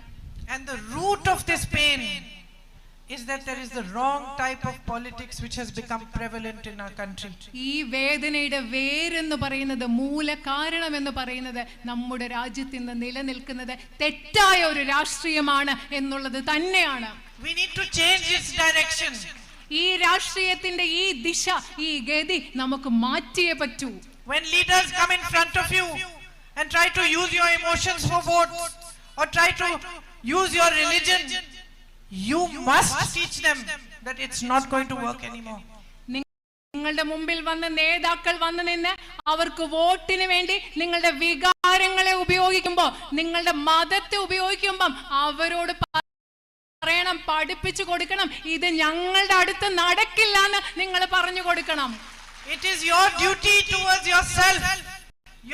And the root of this pain is that there is the wrong type of politics which has become prevalent in our country. ഈ വേദനയുടെ വേരെന്ന് പറയുന്നത്, മൂല കാരണം എന്ന് പറയുന്നത് നമ്മുടെ രാജ്യത്ത് ഇന്ന് നിലനിൽക്കുന്നത് തെറ്റായ ഒരു രാഷ്ട്രീയമാണ് എന്നുള്ളത് തന്നെയാണ്. We need to change its direction. ഈ രാഷ്ട്രീയത്തിന്റെ ഈ ദിശ, ഈ ഗതി നമുക്ക് മാറ്റിയേ പറ്റൂ. When leaders come in front of you and try to use your emotions for votes or try to use your religion, you must teach them that it's not going to work anymore. നിങ്ങളുടെ മുമ്പിൽ വന്ന് നേതാക്കൾ വന്ന് നിന്ന് അവർക്ക് വോട്ടിന് വേണ്ടി നിങ്ങളുടെ വികാരങ്ങളെ ഉപയോഗിക്കുമ്പോൾ, നിങ്ങളുടെ മതത്തെ ഉപയോഗിക്കുമ്പോൾ അവരോട് പറയണം, പഠിപ്പിച്ചു കൊടുക്കണം, ഇത് ഞങ്ങളുടെ അടുത്ത് നടക്കില്ല എന്ന് നിങ്ങൾ പറഞ്ഞു കൊടുക്കണം. It is your duty towards yourself,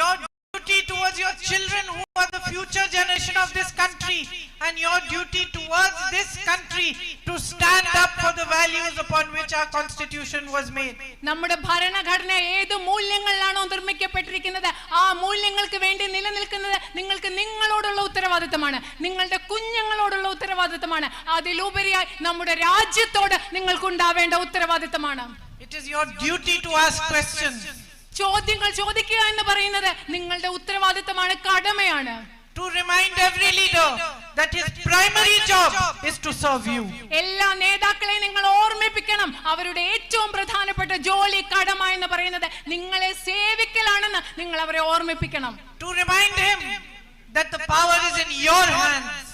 your duty towards your children who are the future generation of this country, and your duty towards this country to stand up for the values upon which our constitution was made. നമ്മുടെ ഭരണഘടന ഏത് മൂല്യങ്ങളിലാണോ നിർമ്മിക്കപ്പെട്ടിരിക്കുന്നത് ആ മൂല്യങ്ങൾക്ക് വേണ്ടി നിലനിൽക്കുന്നത് നിങ്ങൾക്ക് നിങ്ങളോടുള്ള ഉത്തരവാദിത്തമാണ്, നിങ്ങളുടെ കുഞ്ഞുങ്ങളോടുള്ള ഉത്തരവാദിത്തമാണ്, അതിലുപരിയായി നമ്മുടെ രാജ്യത്തോട് നിങ്ങൾക്കുണ്ടാവേണ്ട ഉത്തരവാദിത്തമാണ്. It is your duty to ask questions. ചോദ്യങ്ങൾ ചോദിക്കുക എന്ന് പറയുന്നത് നിങ്ങളുടെ ഉത്തരവാദിത്തമാണ്, കടമയാണ്. To remind every leader that his primary job is to serve you. എല്ലാ നേതാക്കളെയും നിങ്ങൾ ഓർമ്മിപ്പിക്കണം, അവരുടെ ഏറ്റവും പ്രധാനപ്പെട്ട ജോലി, കടമ എന്ന് പറയുന്നത് നിങ്ങളെ സേവിക്കലാണെന്ന് നിങ്ങൾ അവരെ ഓർമ്മിപ്പിക്കണം. To remind him that the power is in your hands.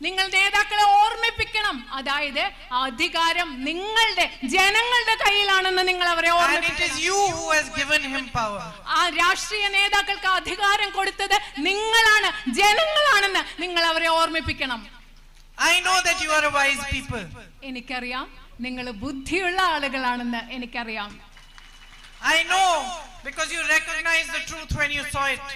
നിങ്ങൾ നേതാക്കളെ ഓർമ്മിപ്പിക്കണം, അതായത് അധികാരം നിങ്ങളുടെ ജനങ്ങളുടെ കയ്യിലാണെന്ന് നിങ്ങൾ അവരെ ഓർമ്മിപ്പിക്കണം. And it is you who has given him power. ആ രാഷ്ട്രീയ നേതാക്കൾക്ക് അധികാരം കൊടുത്തത് നിങ്ങളാണ്, ജനങ്ങളാണെന്ന് നിങ്ങൾ അവരെ ഓർമ്മിപ്പിക്കണം. I know that you are a wise people. എനിക്കറിയാം നിങ്ങൾ ബുദ്ധിയുള്ള ആളുകളാണെന്ന് എനിക്കറിയാം. I know because you recognize the truth when you saw it.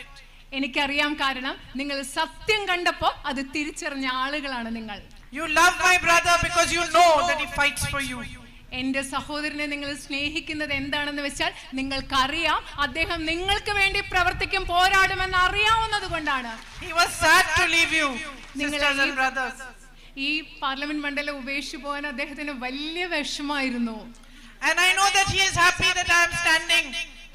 എനിക്കറിയാം, കാരണം നിങ്ങൾ സത്യം കണ്ടപ്പോൾ അത് തിരിച്ചറിഞ്ഞ ആളുകളാണ് നിങ്ങൾ. You love my brother because you know that he fights for you. എന്റെ സഹോദരനെ നിങ്ങൾ സ്നേഹിക്കുന്നത് എന്താണെന്ന് വെച്ചാൽ നിങ്ങൾക്കറിയാം അദ്ദേഹം നിങ്ങൾക്ക് വേണ്ടി പ്രവർത്തിക്കും, പോരാടുമെന്ന് അറിയാവുന്നത് കൊണ്ടാണ്. He was sad to leave you, sisters and brothers. ഈ പാർലമെന്റ് മണ്ഡലം ഉപേക്ഷിച്ചു പോകാൻ അദ്ദേഹത്തിന് വലിയ വിഷമായിരുന്നു. And I know that he is happy that I am standing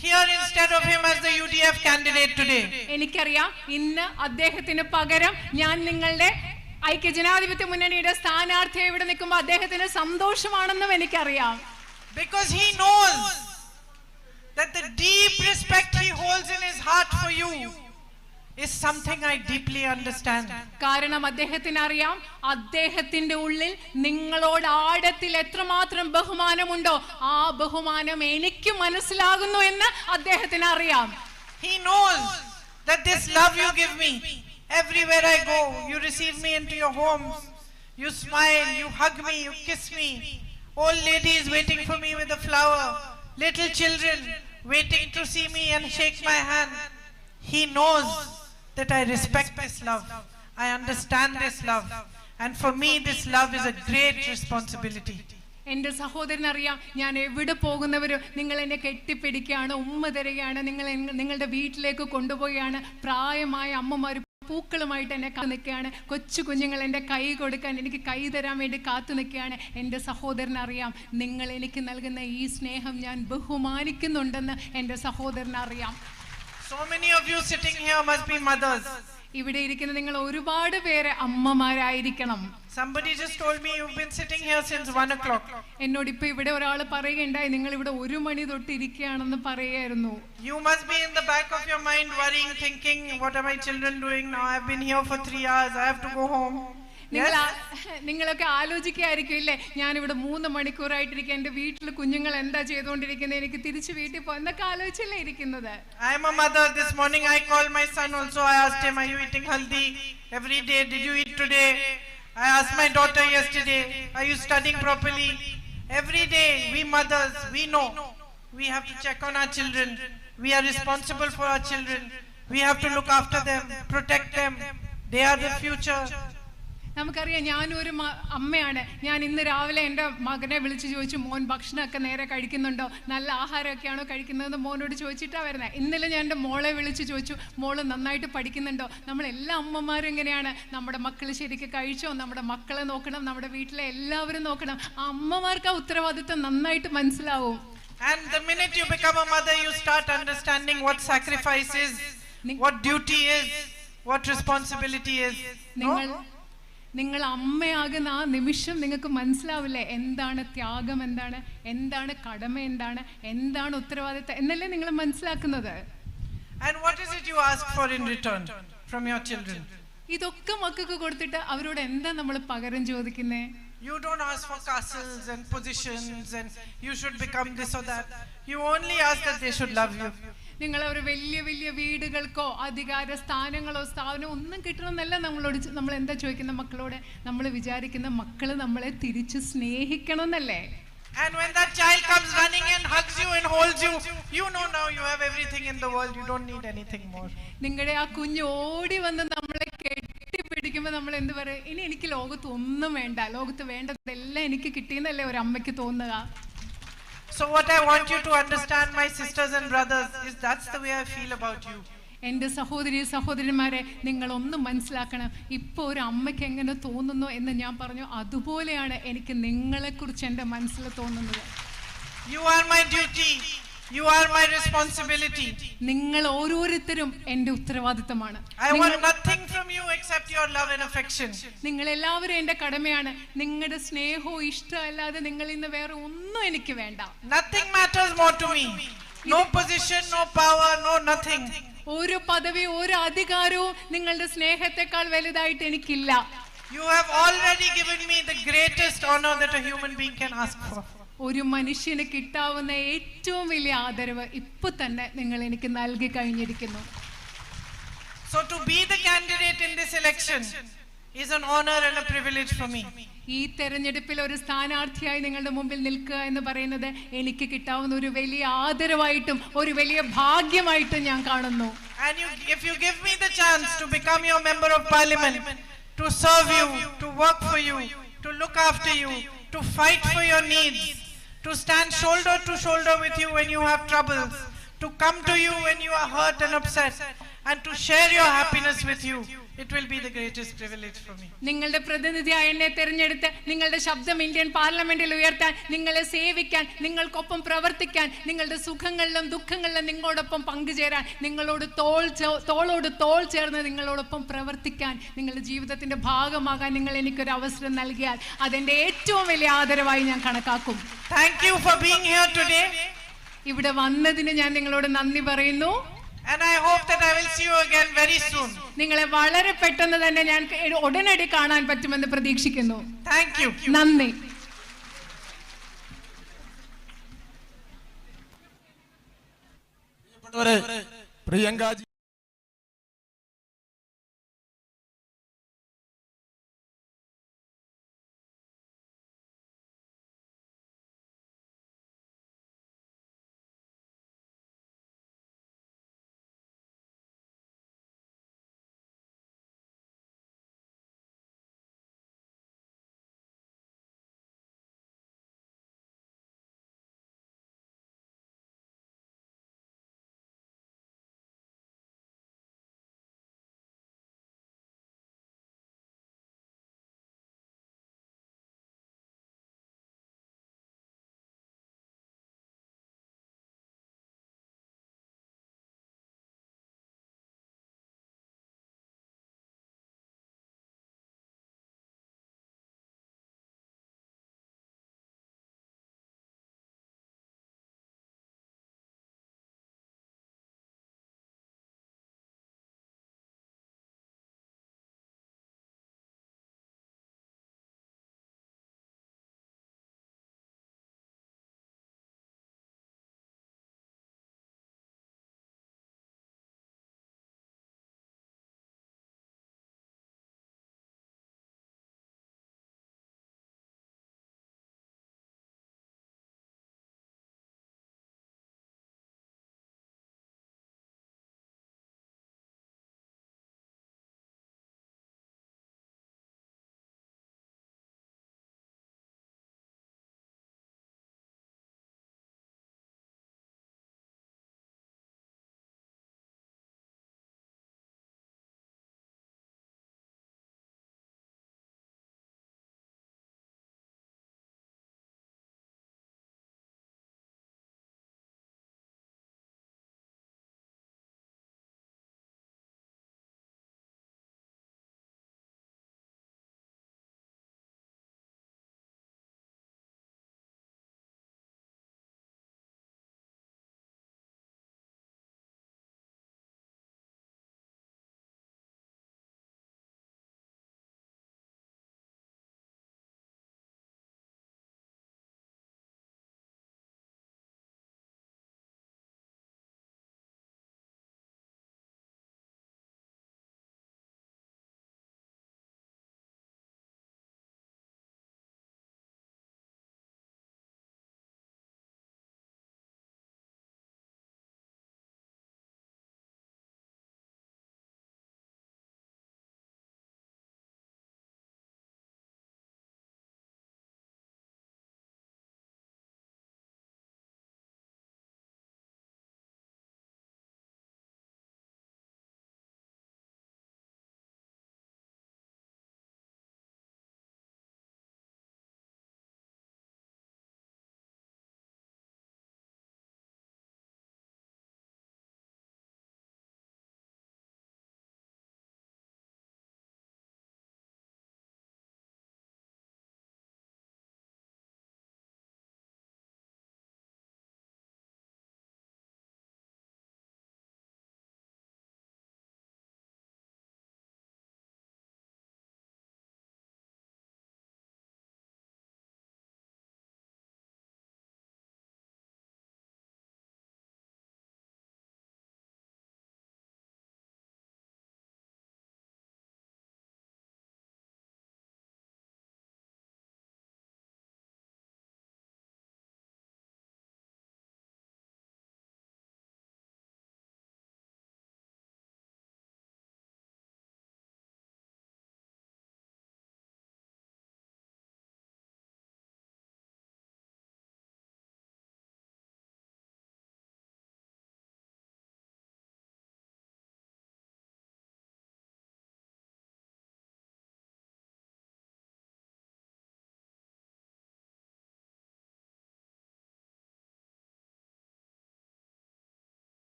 here instead of him as the UDF candidate today. എനിക്കറിയാം, ഇന്ന് അദ്ദേഹത്തിന് പകരം ഞാൻ നിങ്ങളുടെ ഐക്യജനാധിപത്യ മുന്നണിയുടെ സ്ഥാനാർത്ഥിയായി ഇവിടെ നിൽക്കുമ്പോൾ അദ്ദേഹത്തിന് സന്തോഷമാണെന്നും എനിക്കറിയാം. Because he knows that the deep respect he holds in his heart for you is something I deeply understand. കാരണം അദ്ദേഹത്തിന് അറിയാം, അദ്ദേഹത്തിന്റെ ഉള്ളിൽ നിങ്ങളോട് ആഴത്തിൽ എത്രമാത്രം ബഹുമാനമുണ്ടോ ആ ബഹുമാനം എനിക്ക് മനസ്സിലാകുന്നു എന്ന് അദ്ദേഹത്തിന് അറിയാം. He knows that this love you give me, everywhere I go, you receive me into your homes, you smile, you hug me, you kiss me, old ladies waiting for me with a flower, little children waiting to see me and shake my hand. He knows that I respect this love, I understand this love, and for me this love is a great responsibility. എന്റെ സഹോദരൻ അറിയാം, ഞാൻ എവിടെ പോകുന്നവരും നിങ്ങൾ എന്നെ കെട്ടിപ്പിടിക്കുകയാണ്, ഉമ്മ തരികയാണ്, നിങ്ങളുടെ വീട്ടിലേക്ക് കൊണ്ടുപോവുകയാണ്. പ്രായമായ അമ്മമാർ പൂക്കളുമായിട്ട് എന്നെ കാത്തു നിൽക്കുകയാണ്, കൊച്ചു കുഞ്ഞുങ്ങൾ എൻ്റെ കൈ കൊടുക്കാൻ, എനിക്ക് കൈ തരാൻ വേണ്ടി കാത്തു നിൽക്കുകയാണ്. എൻ്റെ സഹോദരൻ അറിയാം, നിങ്ങൾ എനിക്ക് നൽകുന്ന ഈ സ്നേഹം ഞാൻ ബഹുമാനിക്കുന്നുണ്ടെന്ന് എൻ്റെ സഹോദരൻ അറിയാം. So many of you sitting here must be mothers. ഇവിടെ ഇരിക്കുന്ന നിങ്ങൾ ഒരുപാട് പേര് അമ്മമാരായിരിക്കണം. Somebody just told me you've been sitting here since 1 o'clock. എന്നോട് ഇപ്പൊ ഇവിടെ ഒരാൾ പറയുകയുണ്ടായി, നിങ്ങൾ ഇവിടെ 1 മണി തൊട്ട് ഇരിക്കുകയാണെന്ന് പറയായിരുന്നു. You must be in the back of your mind worrying, thinking, what are my children doing now? I've been here for 3 hours, I have to go home. നിങ്ങളൊക്കെ ആലോചിക്കായിരിക്കും ഇല്ലേ, ഞാനിവിടെ 3 മണിക്കൂറായിട്ടിരിക്കുക, എന്റെ വീട്ടിൽ കുഞ്ഞുങ്ങൾ എന്താ ചെയ്തുകൊണ്ടിരിക്കുന്നത്, എനിക്ക് തിരിച്ചു വീട്ടിൽ പോ എന്നൊക്കെ ആലോചിച്ചല്ലേ ഇരിക്കുന്നത്. I am a mother. This morning I called my son also. I asked him, are you eating haldi every day? Did you eat today? I asked my daughter yesterday, are you studying properly? Every day we mothers, we know we have to check on our children. We are responsible for our children. We have to look after them, protect them. They are the future. നമുക്കറിയാം, ഞാനൊരു അമ്മയാണ്. ഞാൻ ഇന്ന് രാവിലെ എൻ്റെ മകനെ വിളിച്ച് ചോദിച്ചു, മോൻ ഭക്ഷണമൊക്കെ നേരെ കഴിക്കുന്നുണ്ടോ, നല്ല ആഹാരമൊക്കെയാണോ കഴിക്കുന്നതെന്ന് മോനോട് ചോദിച്ചിട്ടാണ് വരുന്നത്. ഇന്നലെ ഞാൻ എൻ്റെ മോളെ വിളിച്ച് ചോദിച്ചു, മോള് നന്നായിട്ട് പഠിക്കുന്നുണ്ടോ. നമ്മളെല്ലാ അമ്മമാരും എങ്ങനെയാണ്, നമ്മുടെ മക്കൾ ശരിക്കും കഴിച്ചോ, നമ്മുടെ മക്കളെ നോക്കണം, നമ്മുടെ വീട്ടിലെ എല്ലാവരും നോക്കണം. ആ അമ്മമാർക്ക് ആ ഉത്തരവാദിത്വം നന്നായിട്ട് മനസ്സിലാവും. And the minute you become a mother, you start understanding what sacrifice is, what duty is, what responsibility is. നിങ്ങൾ അമ്മയാകുന്ന ആ നിമിഷം നിങ്ങൾക്ക് മനസ്സിലാവില്ലേ എന്താണ് ത്യാഗം, എന്താണ് കടമ, എന്താണ് ഉത്തരവാദിത്തം എന്നല്ലേ നിങ്ങൾ മനസ്സിലാക്കുന്നത്. And what is it you ask for in return from your children? ഇതൊക്കെ മക്കൾക്ക് കൊടുത്തിട്ട് അവരോട് എന്താ നമ്മൾ പകരം ചോദിക്കുന്നേ? You don't ask for castles and positions and you should become this or that. You only ask that they should love you. നിങ്ങൾ ഒരു വലിയ വലിയ വീടുകൾക്കോ അധികാര സ്ഥാനങ്ങളോ ഒന്നും കിട്ടണമെന്നല്ല നമ്മൾ എന്താ ചോദിക്കുന്ന മക്കളോട്. നമ്മൾ വിചാരിക്കുന്ന മക്കള് നമ്മളെ തിരിച്ച് സ്നേഹിക്കണം എന്നല്ലേ. And when that child comes running and hugs you and holds you, you know now you have everything in the world. You don't need anything more. നിങ്ങളുടെ ആ കുഞ്ഞ് ഓടി വന്ന് നമ്മളെ കെട്ടിപ്പിടിക്കുമ്പോൾ നമ്മൾ എന്ത് പറയും? ഇനി എനിക്ക് ലോകത്ത് ഒന്നും വേണ്ട, ലോകത്ത് വേണ്ടതെല്ലാം എനിക്ക് കിട്ടിയെന്നല്ലേ ഒരു അമ്മയ്ക്ക് തോന്നുക. So what I want you to understand, my sisters and brothers, is that's the way I feel about you. എൻ്റെ സഹോദരന്മാരെ, നിങ്ങൾ ഒന്ന് മനസ്സിലാക്കണം. ഇപ്പോൾ ഒരു അമ്മയ്ക്ക് എങ്ങനെ തോന്നുന്നു എന്ന് ഞാൻ പറഞ്ഞു, അതുപോലെയാണ് എനിക്ക് നിങ്ങളെക്കുറിച്ച് എൻ്റെ മനസ്സിൽ തോന്നുന്നത്. You are my duty. You are my responsibility. നിങ്ങൾ ഓരോരുത്തരും എൻ്റെ ഉത്തരവാദിത്തമാണ്. I want nothing from you except your love and affection. നിങ്ങൾ എല്ലാവരും എൻ്റെ കടമയാണ്. നിങ്ങളുടെ സ്നേഹവും ഇഷ്ടവും അല്ലാതെ നിങ്ങൾ ഇന്ന് വേറെ ഒന്നും എനിക്ക് വേണ്ട. Nothing matters more to me. No position, no power, no nothing. ഒരു പദവി, ഒരു അധികാരവും നിങ്ങളുടെ സ്നേഹത്തെക്കാൾ വലുതായിട്ട് എനിക്കില്ല. You have already given me the greatest honor that a human being can ask for. ഒരു മനുഷ്യന് കിട്ടാവുന്ന ഏറ്റവും വലിയ ആദരവ് ഇപ്പൊ തന്നെ നിങ്ങൾ എനിക്ക് നൽകി കഴിഞ്ഞിരിക്കുന്നു. So to be the candidate in this election is an honor and a privilege for me. ഈ തെരഞ്ഞെടുപ്പിൽ ഒരു സ്ഥാനാർത്ഥിയായി നിങ്ങളുടെ മുമ്പിൽ നിൽക്കുക എന്ന് പറയുന്നത് എനിക്ക് കിട്ടാവുന്ന ഒരു വലിയ ആദരവായിട്ടും ഒരു വലിയ ഭാഗ്യമായിട്ടും ഞാൻ കാണുന്നു. And if you give me the chance to become your member of parliament, to serve you, to work for you, to look after you, to fight for your needs, to stand shoulder to shoulder with you when you have troubles, to come to you when you are hurt and upset, and to share your happiness with you, it will be the greatest privilege for me. നിങ്ങളുടെ പ്രതിനിധിയായി എന്നെ തിരഞ്ഞെടുത്ത് നിങ്ങളുടെ ശബ്ദം ഇന്ത്യൻ പാർലമെന്റിൽ ഉയർത്താൻ, നിങ്ങളെ സേവിക്കാൻ, നിങ്ങൾക്കൊപ്പം പ്രവർത്തിക്കാൻ, നിങ്ങളുടെ സുഖങ്ങളിലും ദുഃഖങ്ങളിലും നിങ്ങളോടൊപ്പം പങ്കുചേരാൻ, നിങ്ങളോട് തോളോട് തോൾ ചേർന്ന് നിങ്ങളോടൊപ്പം പ്രവർത്തിക്കാൻ, നിങ്ങളുടെ ജീവിതത്തിന്റെ ഭാഗമാകാൻ നിങ്ങൾ എനിക്കൊരു അവസരം നൽകിയാൽ അതെന്റെ ഏറ്റവും വലിയ ആദരവായി ഞാൻ കണക്കാക്കും. Thank you for being here today. ഇവിടെ വന്നതിന് ഞാൻ നിങ്ങളോട് നന്ദി പറയുന്നു. And I hope that I will see you again very soon. നിങ്ങളെ വളരെ പെട്ടെന്ന് തന്നെ ഞാൻ ഉടനടി കാണാൻ പറ്റുമെന്ന് പ്രതീക്ഷിക്കുന്നു. Thank you. നന്ദി. പ്രിയങ്ക